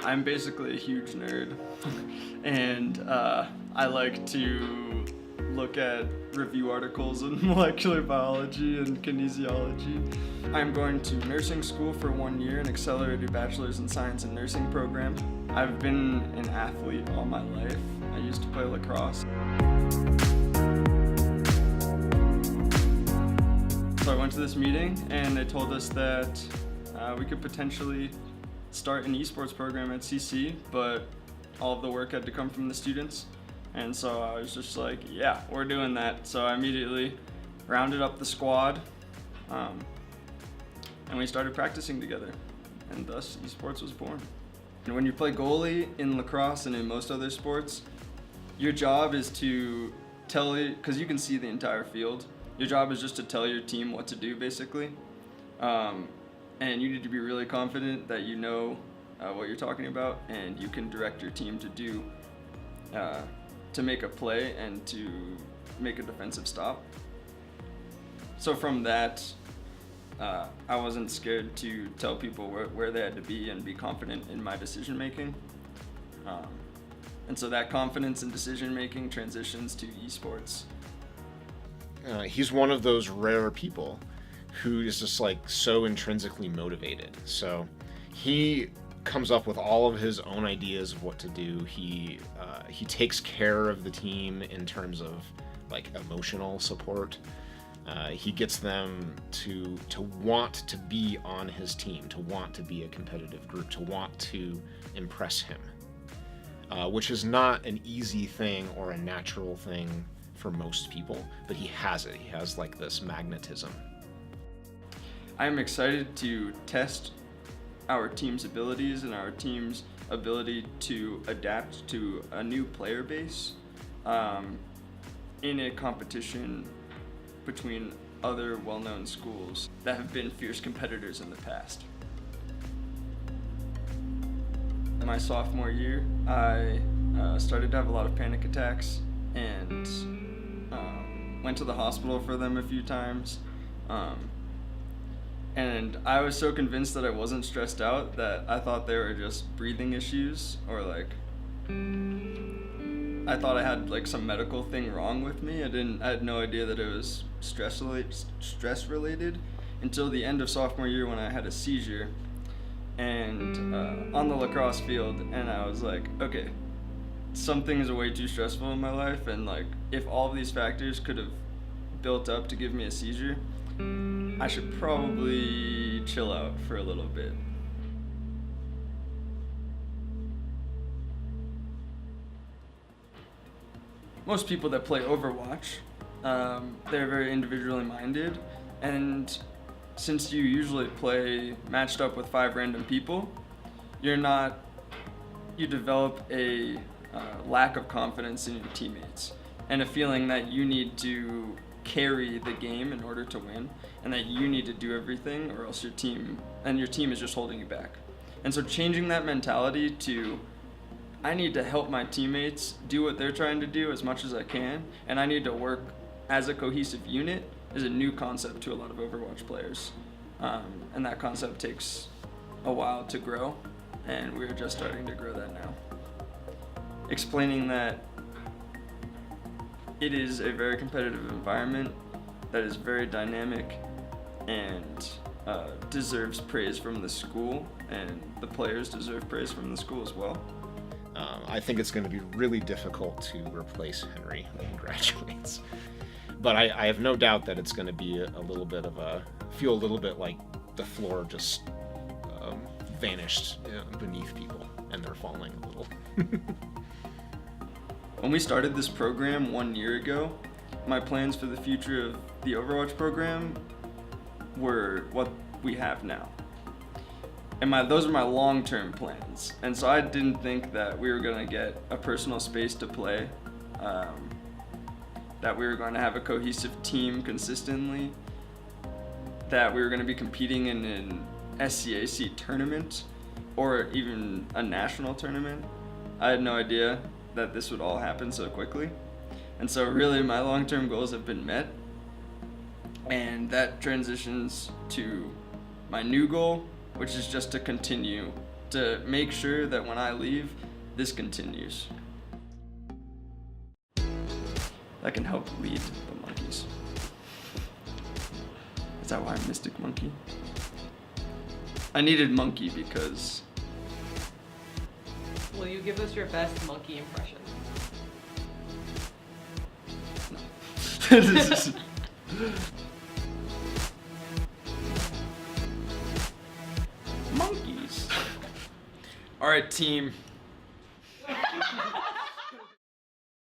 I'm basically a huge nerd, and I like to look at review articles in molecular biology and kinesiology. I'm going to nursing school for 1 year, an accelerated bachelor's in science and nursing program. I've been an athlete all my life. I used to play lacrosse. So I went to this meeting and they told us that we could potentially start an esports program at CC, but all of the work had to come from the students. And so I was just like, yeah, we're doing that. So I immediately rounded up the squad, and we started practicing together, and thus esports was born. And when you play goalie in lacrosse and in most other sports, your job is to tell you, because you can see the entire field, your job is just to tell your team what to do, basically. And you need to be really confident that you know what you're talking about, and you can direct your team to do, to make a play and to make a defensive stop. So from that, I wasn't scared to tell people where they had to be and be confident in my decision making. And so that confidence in decision making transitions to esports. He's one of those rare people who is just like so intrinsically motivated. So he comes up with all of his own ideas of what to do. He takes care of the team in terms of like emotional support. He gets them to want to be on his team, to want to be a competitive group, to want to impress him, which is not an easy thing or a natural thing for most people, but he has it. He has like this magnetism. I'm excited to test our team's abilities and our team's ability to adapt to a new player base in a competition between other well-known schools that have been fierce competitors in the past. In my sophomore year, I started to have a lot of panic attacks and went to the hospital for them a few times. And I was so convinced that I wasn't stressed out that I thought they were just breathing issues, or like I thought I had like some medical thing wrong with me. I had no idea that it was stress related until the end of sophomore year when I had a seizure and on the lacrosse field, and I was like, okay, something is way too stressful in my life, and like if all of these factors could have built up to give me a seizure, I should probably chill out for a little bit. Most people that play Overwatch, they're very individually minded, and since you usually play matched up with 5 random people, you develop a lack of confidence in your teammates and a feeling that you need to carry the game in order to win, and that you need to do everything or else your team is just holding you back. And so changing that mentality to, I need to help my teammates do what they're trying to do as much as I can, and I need to work as a cohesive unit, is a new concept to a lot of Overwatch players. And that concept takes a while to grow, and we're just starting to grow that now. Explaining that it is a very competitive environment that is very dynamic and deserves praise from the school, and the players deserve praise from the school as well. I think it's going to be really difficult to replace Henry when he graduates. But I have no doubt that it's going to be a little bit like the floor just vanished beneath people and they're falling a little. When we started this program 1 year ago, my plans for the future of the Overwatch program were what we have now. And those are my long-term plans. And so I didn't think that we were going to get a personal space to play, that we were going to have a cohesive team consistently, that we were going to be competing in an SCAC tournament or even a national tournament. I had no idea that this would all happen so quickly. And so really my long-term goals have been met, and that transitions to my new goal, which is just to continue to make sure that when I leave, this continues. That can help lead the monkeys. Is that why I'm Mystic Monkey? I needed monkey because... Will you give us your best monkey impression? Monkeys. All right, team.